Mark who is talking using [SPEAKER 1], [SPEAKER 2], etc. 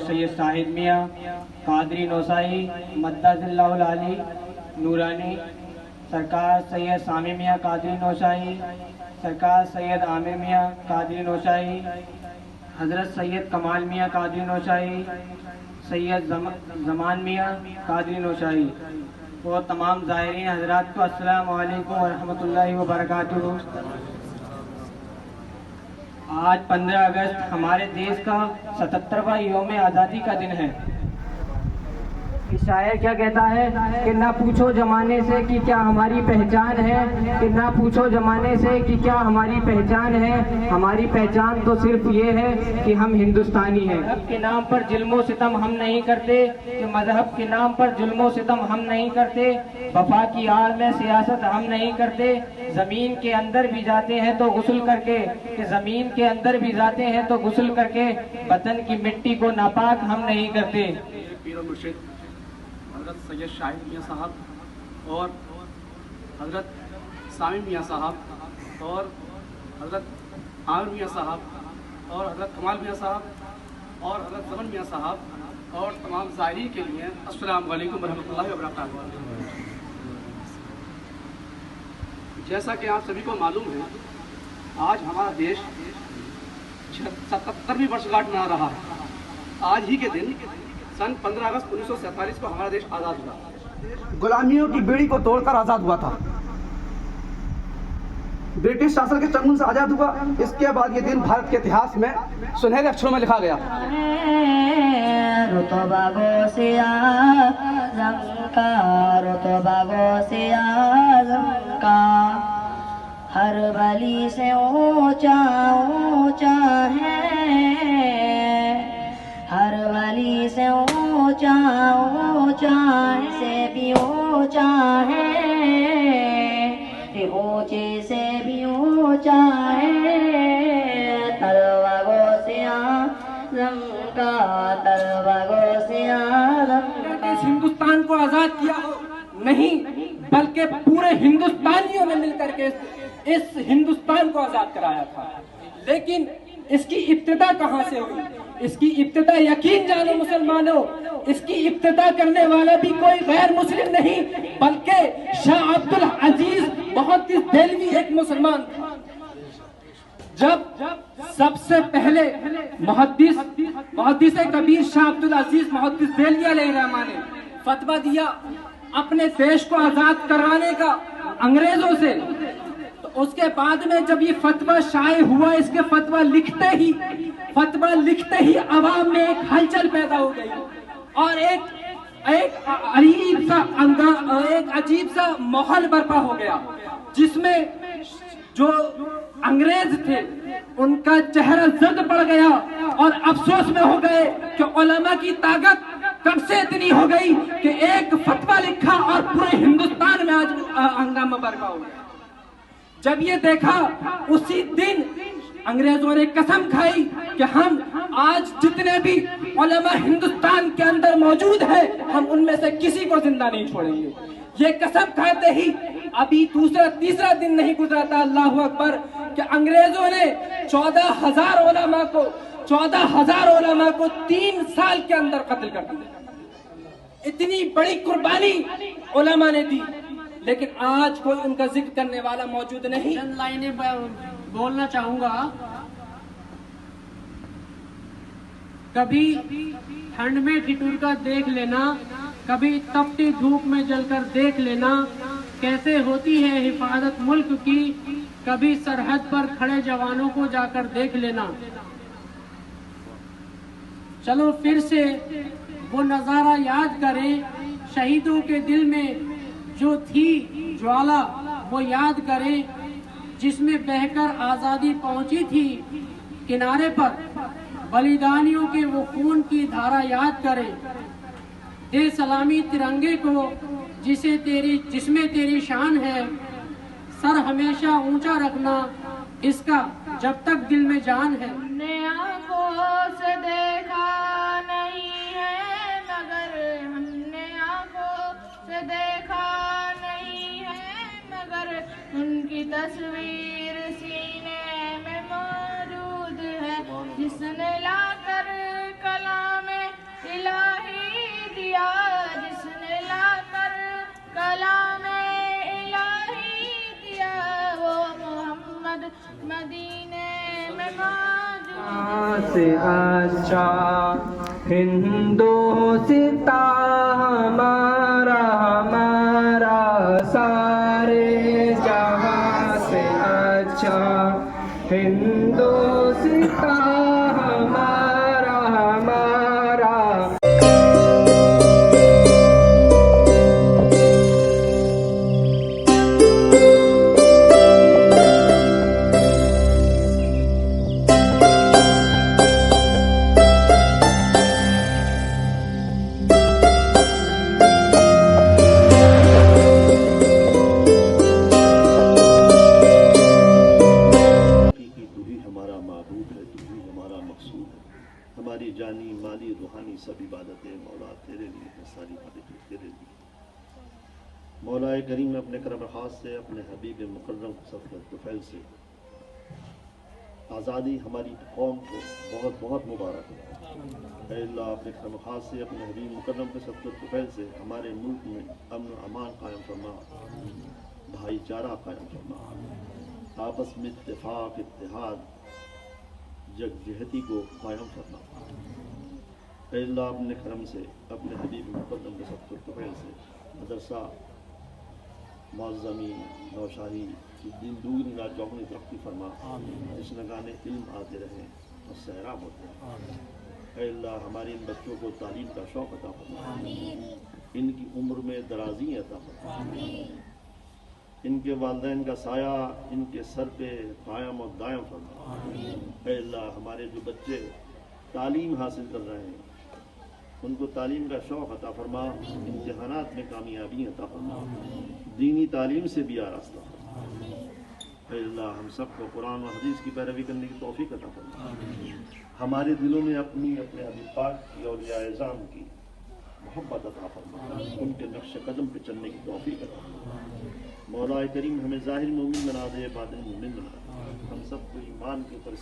[SPEAKER 1] سید شاہد میاں قادری نوسائی مدد اللہ علی نورانی، سرکار سید سامی میاں قادری نوسائی، سرکار سید عامر میاں قادری نوسائی، حضرت سید کمال میاں قادری نوسائی، سید زمان میاں قادری نوسائی اور تمام زائرین حضرات کو السلام علیکم ورحمۃ اللہ وبرکاتہ۔ آج 15 اگست ہمارے دیش کا 77واں یوم آزادی کا دن ہے۔ شاعر کیا کہتا ہے کہ نہ پوچھو زمانے سے کہ کیا ہماری پہچان ہے، کہ نہ پوچھو زمانے سے کہ کیا ہماری پہچان ہے، ہماری پہچان تو صرف یہ ہے کہ ہم ہندوستانی ہیں۔ مذہب کے نام پر ظلم و ستم ہم نہیں کرتے، کہ مذہب کے نام پر ظلم و ستم ہم نہیں کرتے، وفا کی آڑ میں سیاست ہم نہیں کرتے، زمین کے اندر بھی جاتے ہیں تو غسل کر کے، کہ زمین کے اندر بھی جاتے ہیں تو غسل کر کے، وطن کی مٹی کو ناپاک ہم نہیں کرتے۔
[SPEAKER 2] پیر و مرشد حضرت سید شاہد میاں صاحب اور حضرت سامی میاں صاحب اور حضرت عامر میاں صاحب اور حضرت کمال میاں صاحب اور حضرت زمن میاں صاحب اور تمام زائرین کے لیے السلام علیکم ورحمۃ اللہ وبرکاتہ۔ جیسا کہ آپ سبھی کو معلوم ہے، آج ہمارا دیش 77ویں برسگاٹھ منا رہا ہے۔ آج ہی کے دن سن 15 اگست 1947 کو ہمارا دیش آزاد ہوا، غلامیوں کی بیڑی کو توڑ کر آزاد ہوا تھا، برٹش شاسن کے چنگل سے آزاد ہوا۔ اس کے بعد یہ دن بھارت کے اتہاس میں سنہرے اکشروں میں لکھا گیا۔
[SPEAKER 3] رتبہ غوث اعظم کا، رتبہ غوث اعظم کا، ہر ولی سے اونچا اونچا ہے، ہر ولی سے اونچا اونچا سے بھی اونچا ہے، اونچے سے بھی اونچا ہے، طلبہ غوث اعظم کا، طلبہ غوث اعظم کا۔
[SPEAKER 1] اس ہندوستان کو آزاد کیا نہیں، بلکہ پورے ہندوستانیوں نے مل کر کے اس ہندوستان کو آزاد کرایا تھا۔ لیکن اس کی ابتدا کہاں سے ہوئی؟ اس کی ابتدا یقین جانو مسلمانوں، اس کی ابتدا کرنے والا بھی کوئی غیر مسلم نہیں بلکہ شاہ عبد العزیز محدث دہلوی ایک مسلمان تھا۔ جب سب سے پہلے محدث کبیر شاہ عبد العزیز محدث دہلوی علیہ الرحمہ نے فتویٰ دیا اپنے دیش کو آزاد کرانے کا انگریزوں سے، تو اس کے بعد میں جب یہ فتویٰ شائع ہوا، اس کے فتویٰ لکھتے ہی عوام میں ایک ہلچل پیدا ہو گئی اور ایک عجیب سا ماحول برپا ہو گیا، جس میں جو انگریز تھے ان کا چہرہ زرد پڑ گیا اور افسوس میں ہو گئے کہ علماء کی طاقت کب سے اتنی ہو گئی کہ ایک فتویٰ لکھا اور پورے ہندوستان میں آج ہنگامہ برپا ہو گیا۔ جب یہ دیکھا، اسی دن انگریزوں نے قسم کھائی کہ ہم آج جتنے بھی علماء ہندوستان کے اندر موجود ہیں، ہم ان میں سے کسی کو زندہ نہیں چھوڑیں گے۔ یہ قسم کھاتے ہی ابھی تیسرا دن نہیں گزرا تھا، اللہ اکبر، کہ انگریزوں نے 14,000 علماء کو 3 سال کے اندر قتل کر دیا۔ اتنی بڑی قربانی علماء نے دی، لیکن آج کوئی ان کا ذکر کرنے والا موجود نہیں۔
[SPEAKER 4] چند لائنیں بولنا چاہوں گا۔ کبھی ٹھنڈ میں ٹھٹور کا دیکھ لینا، کبھی تپتی دھوپ میں جل کر دیکھ لینا، کیسے ہوتی ہے حفاظت ملک کی، کبھی سرحد پر کھڑے جوانوں کو جا کر دیکھ لینا۔ چلو پھر سے وہ نظارہ یاد کریں، شہیدوں کے دل میں جو تھی جوالا وہ یاد کریں، جس میں بہہ کر آزادی پہنچی تھی کنارے پر، بلیدانیوں کے وہ خون کی دھارا یاد کریں، دے سلامی ترنگے کو جس میں تیری شان ہے، سر ہمیشہ اونچا رکھنا اس کا جب تک دل میں جان ہے۔
[SPEAKER 3] ہم نے آنکھوں سے دیکھا نہیں ہے مگر، ہم نے آنکھوں سے دیکھا نہیں ہے مگر، ان کی تصویر سینے میں موجود ہے، جس نے لا کر کلام
[SPEAKER 1] سے اچھا ہندوستان ہمارا ہمارا سارے جہاں سے اچھا ہندوستان ہمارا ہمارا.
[SPEAKER 5] ہماری جانی مالی روحانی سب عبادتیں مولا تیرے لیے ہیں، ساری عبادتیں تیرے لیے. مولا کریم نے اپنے کرم خاص سے اپنے حبیب مکرم صفوت طفیل سے آزادی ہماری قوم کو بہت بہت مبارک ہے. اے اللہ اپنے کرم خاص سے اپنے حبیب مکرم کے صفوت طفیل سے ہمارے ملک میں امن و امان قائم فرما، بھائی چارہ قائم فرما، آپس میں اتفاق اتحاد یکجہتی کو قائم کرنا. اے اللہ اپنے کرم سے اپنے حبیب مقدم کے صفوت طفیل سے مدرسہ معظمی نوشاہی دین دوگنی رات چوگنی ترقی فرما، جس نگانے علم آتے رہیں اور سیراب ہوتے رہیں. اے اللہ ہمارے ان بچوں کو تعلیم کا شوق عطا فرما، ان کی عمر میں درازی عطا فرما، ان کے والدین کا سایہ ان کے سر پہ قائم و دائم فرما. اے اللہ ہمارے جو بچے تعلیم حاصل کر رہے ہیں ان کو تعلیم کا شوق عطا فرما، امتحانات میں کامیابی عطا فرما، دینی تعلیم سے بھی آراستہ فرما. اے اللہ ہم سب کو قرآن و حدیث کی پیروی کرنے کی توفیق عطا فرما. ہمارے دلوں میں اپنے حبیب پاک کی اولیاء اعظام کی محبت عطا فرما، ان کے نقش قدم پہ چلنے کی توفیق عطا فرما. مولا کریم ہمیں ظاہر مومن بنا دے، باطن مومن بنا دے. ہم سب کو ایمان کے اوپر